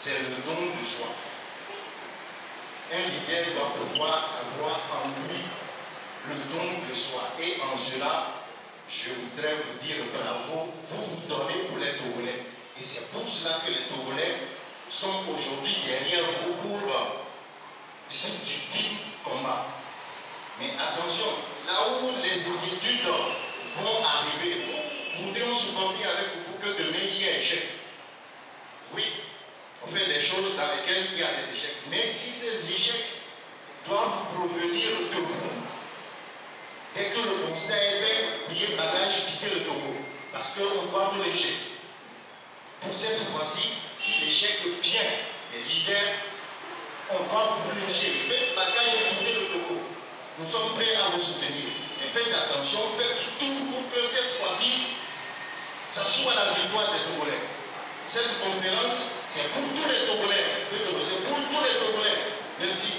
c'est le don de soi. Un leader doit pouvoir avoir en lui le don de soi. Et en cela, je voudrais vous dire bravo, vous vous donnez pour les Togolais. Et c'est pour cela que les Togolais sont aujourd'hui derrière vous pour ce digne combat. Mais attention, là où les inquiétudes vont arriver, nous voudrions souvent dire avec vous que demain il y a échec. Oui, on fait des choses dans lesquelles il y a des échecs. Mais si ces échecs doivent provenir de vous, dès que le constat est fait, pliez bagage, quittez le Togo. Parce qu'on va vous léger. Pour cette fois-ci, si l'échec vient des leaders, on va vous léger. Faites bagage et quittez le Togo. Nous sommes prêts à vous soutenir. Mais faites attention, faites tout pour que cette fois-ci, ça soit la victoire des Togolais. Cette conférence, c'est pour tous les Togolais. C'est pour tous les Togolais. Merci.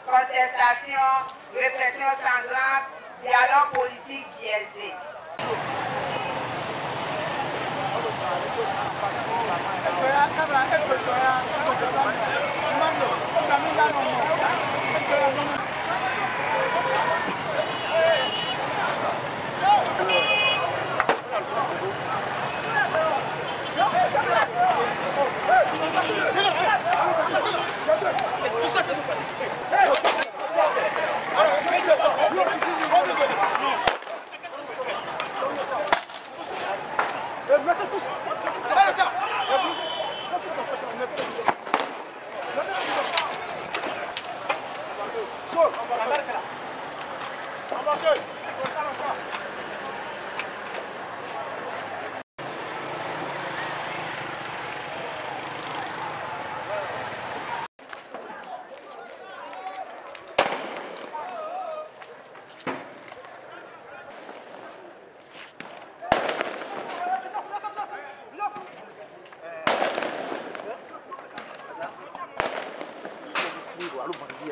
Contestation, répression sanglante, dialogue politique biaisé.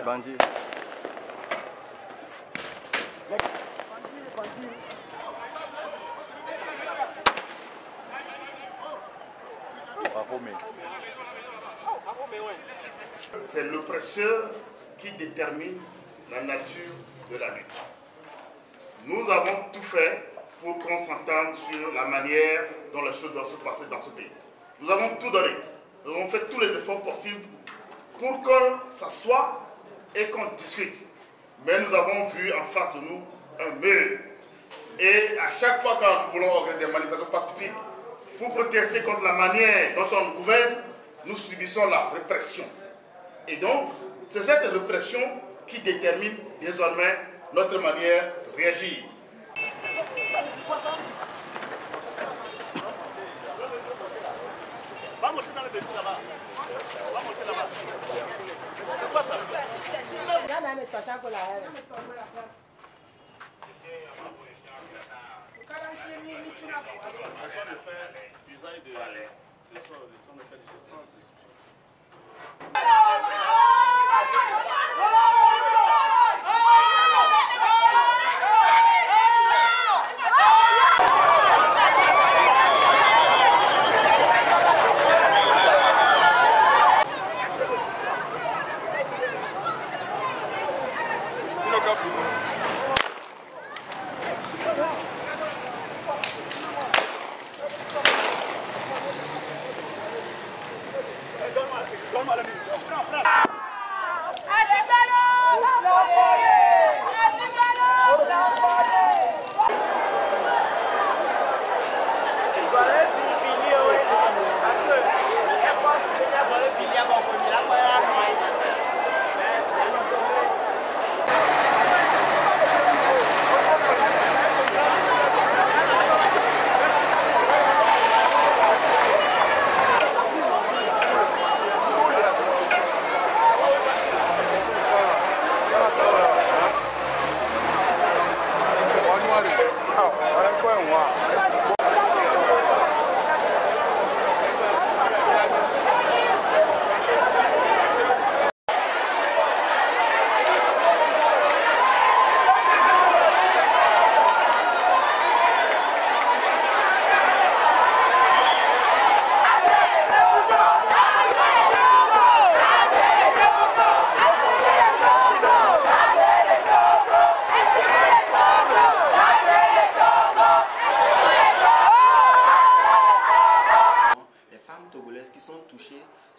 Bandit. C'est l'oppresseur qui détermine la nature de la lutte. Nous avons tout fait pour qu'on s'entende sur la manière dont les choses doivent se passer dans ce pays. Nous avons tout donné. Nous avons fait tous les efforts possibles pour qu'on s'assoie et qu'on discute. Mais nous avons vu en face de nous un mur. Et à chaque fois que nous voulons organiser des manifestations pacifiques pour protester contre la manière dont on gouverne, nous subissons la répression. Et donc, c'est cette répression qui détermine désormais notre manière de réagir. Va monter dans le début là-bas. Va monter là-bas. C'est quoi ça? Donne-moi la munition.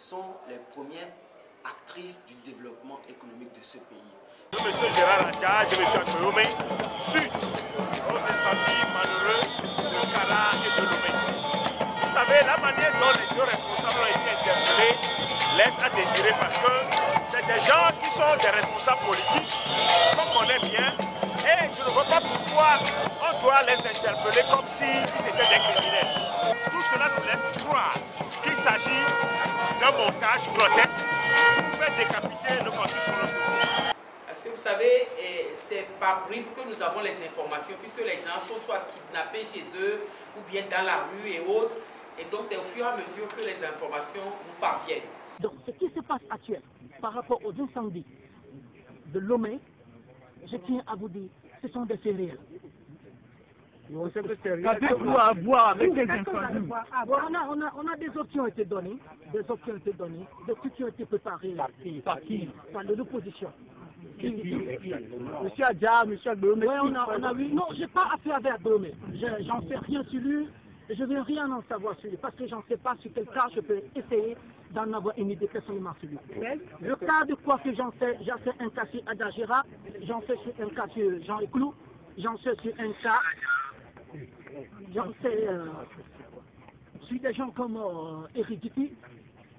sont les premières actrices du développement économique de ce pays. Je, M. Gérard Anka, je me suis Lomé, suite aux incendies malheureux de Kara et de Lomé. Vous savez, la manière dont les deux responsables ont été interpellés laisse à désirer parce que c'est des gens qui sont des responsables politiques, qu'on connaît bien, et je ne vois pas pourquoi on doit les interpeller comme s'ils étaient des criminels. Tout cela nous laisse croire qu'il s'agit d'un montage grotesque pour faire décapiter le canton sur le pouvoir. Parce que vous savez, c'est par bribes que nous avons les informations, puisque les gens sont soit kidnappés chez eux, ou bien dans la rue et autres. Et donc c'est au fur et à mesure que les informations nous parviennent. Donc ce qui se passe actuellement par rapport aux incendies de Lomé, je tiens à vous dire, ce sont des faits réels. Qu'avez-vous à voir avec les incendies? On a des options qui ont été données, des trucs qui ont été préparés. Par qui? Par l'opposition. Monsieur Adja, monsieur Agbomé. Oui, on a vu. Non, je n'ai pas affaire avec Agbomé. J'en sais rien sur lui. Je ne veux rien en savoir sur lui parce que je n'en sais pas sur quel cas je peux essayer d'en avoir une idée personnellement sur lui. Le cas de quoi que j'en sais un cas sur Adagera, j'en sais sur un cas sur Jean Eclou, j'en sais sur un cas, j'en sais sur des gens comme Eric Dupuy,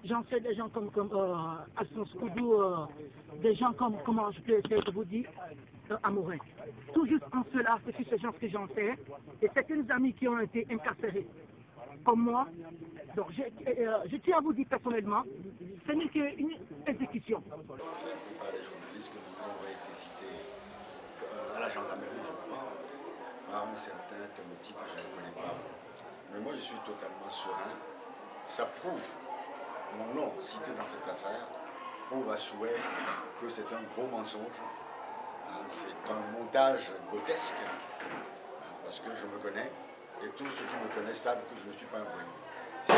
j'en sais des gens comme Alphonse Koudou, des gens comme, comment je peux essayer de vous dire, Amourin. Tout juste en cela, c'est sur ces gens que j'en sais, et certains amis qui ont été incarcérés, comme moi. Donc je tiens à vous dire personnellement, ce n'est qu'une exécution. Je ne pas les journalistes que nous avons été cités à la gendarmerie, je crois, par un certain Tometi que je ne connais pas. Mais moi, je suis totalement serein. Ça prouve, mon nom cité dans cette affaire, prouve à souhait que c'est un gros mensonge. C'est un montage grotesque, parce que je me connais, et tous ceux qui me connaissent savent que je ne suis pas un voyou. Donc,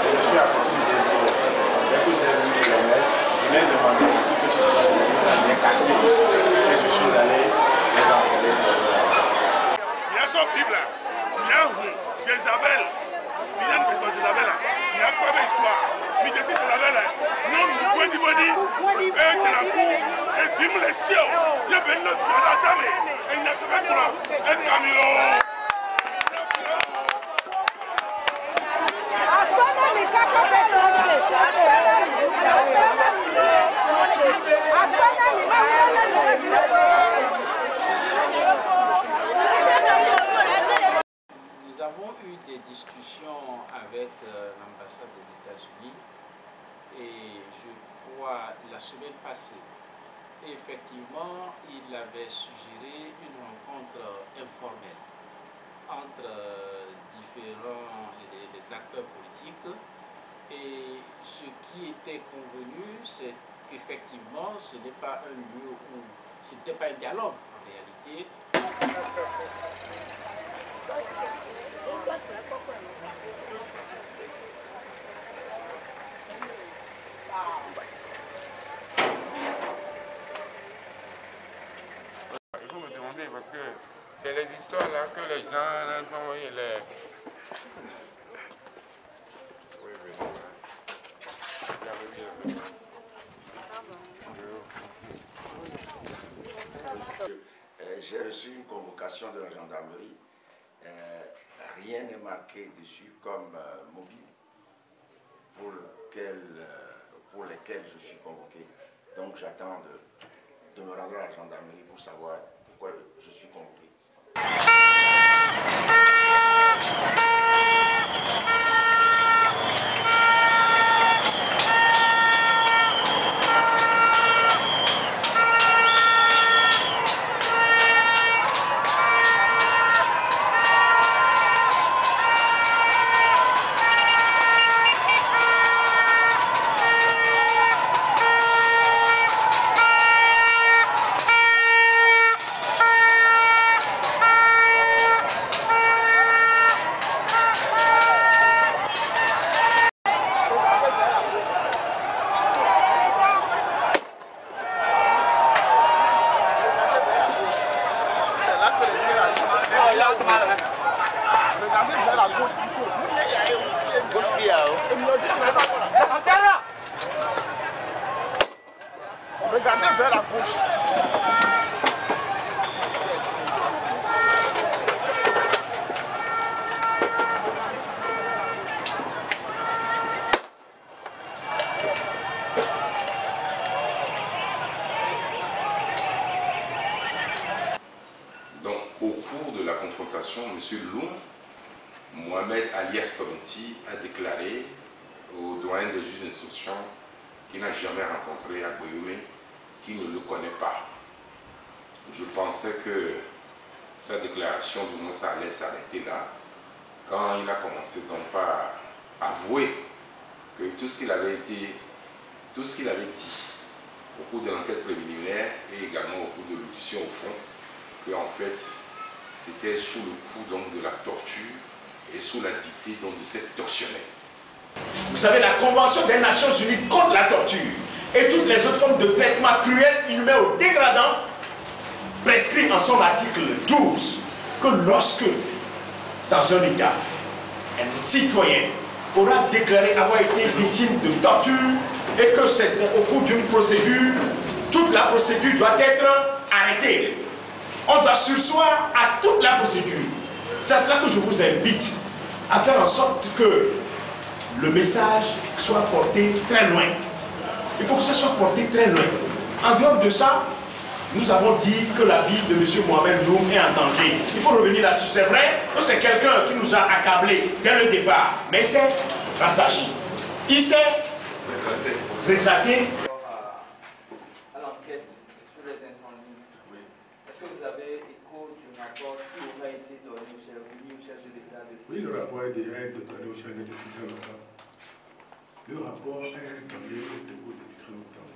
je suis à côté dès que j'ai vu les messages, je l'ai demandé si que ce soit bien cassé, et je suis allé soir. Mais je suis de la belle. Non, nous pouvons dire, et de la cour, et vime les cieux. Je vais le faire attendre. Et il n'y a que faire et Camilo. Nous avons eu des discussions avec l'ambassade des États-Unis et je crois la semaine passée. Et effectivement, il avait suggéré une rencontre informelle entre différents les acteurs politiques. Et ce qui était convenu, c'est qu'effectivement, ce n'est pas un lieu où ce n'était pas un dialogue en réalité. Il faut me demander parce que c'est les histoires là que les gens ont les... J'ai reçu une convocation de la gendarmerie. Rien n'est marqué dessus comme mobile pour lesquels je suis convoqué. Donc j'attends de me rendre à la gendarmerie pour savoir pourquoi je suis convoqué. Regardez vers la gauche. Donc, au cours de la confrontation, M. Loum, Mohamed alias Tometi, a déclaré au doyen des juges d'instruction qu'il n'a jamais rencontré Agboyoume, qu'il ne le connaît pas. Je pensais que sa déclaration, du moins, ça allait s'arrêter là, quand il a commencé donc par avouer que tout ce qu'il avait dit au cours de l'enquête préliminaire et également au cours de l'audition au fond, qu'en fait, c'était sous le coup donc, de la torture et sous la dictée donc, de cette tortionnaire. Vous savez, la Convention des Nations Unies contre la torture et toutes les autres formes de traitement cruel, inhumain ou dégradant prescrit en son article 12 que lorsque, dans un État, un citoyen aura déclaré avoir été victime de torture et que c'est au cours d'une procédure, toute la procédure doit être arrêtée. On doit surseoir à toute la procédure. C'est à cela que je vous invite à faire en sorte que le message soit porté très loin. Il faut que ça soit porté très loin. En dehors de ça, nous avons dit que la vie de M. Mohamed Loum est en danger. Il faut revenir là-dessus. C'est vrai que c'est quelqu'un qui nous a accablés dès le départ. Mais il s'est rassagi. Il s'est rétracté. À l'enquête sur les incendies, oui. Est-ce que vous avez écho du rapport qui aura été donné au chef de l'État? Oui, le rapport est déjà donné au chef de l'État depuis très longtemps. Le rapport est donné au Togo depuis très longtemps.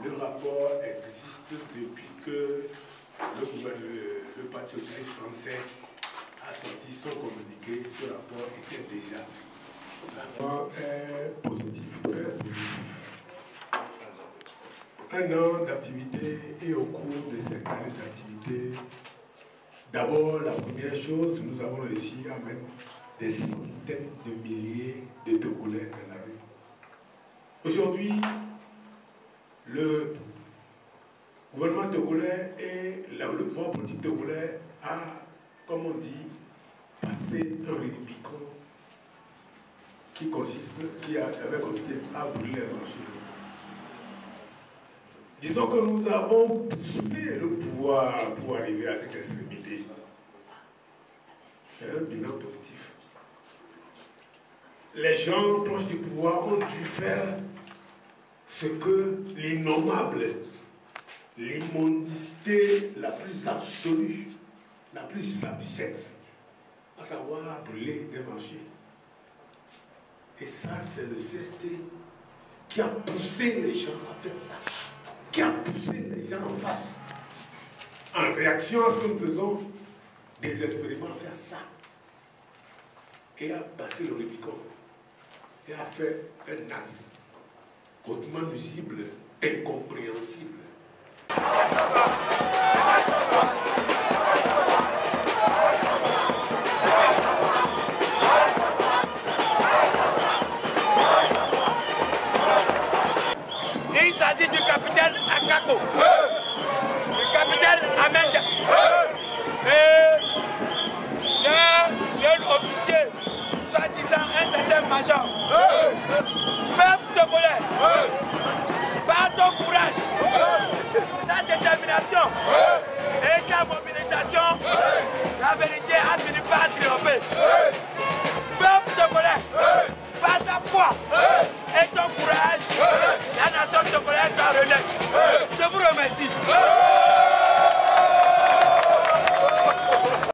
Le rapport existe depuis que le Parti socialiste français a sorti son communiqué. Ce rapport était déjà. Le rapport est positif, très positif. Un an d'activité et au cours de cette année d'activité, d'abord, la première chose, nous avons réussi à mettre des centaines de milliers de Togolais dans la rue. Aujourd'hui, le gouvernement togolais et le pouvoir politique togolais a, comme on dit, passé un Rubicon qui avait consisté à brûler les marchés. Disons que nous avons poussé le pouvoir pour arriver à cette extrémité. C'est un bilan positif. Les gens proches du pouvoir ont dû faire ce que l'innommable, l'immondicité la plus absolue, la plus abjecte, à savoir brûler des marchés. Et ça, c'est le CST qui a poussé les gens à faire ça, qui a poussé les gens en face, en réaction à ce que nous faisons, désespérément à faire ça, et a passé le Rubicon, et a fait un acte hautement nuisible, incompréhensible. Il s'agit du capitaine Akako, du capitaine Amenda et d'un jeune officier, soi-disant un certain major. Peuple togolais, par ton courage, ta détermination et ta mobilisation, la vérité a fini par triompher. Peuple togolais, par ta foi et ton courage, la nation togolaise va renaître. Je vous remercie.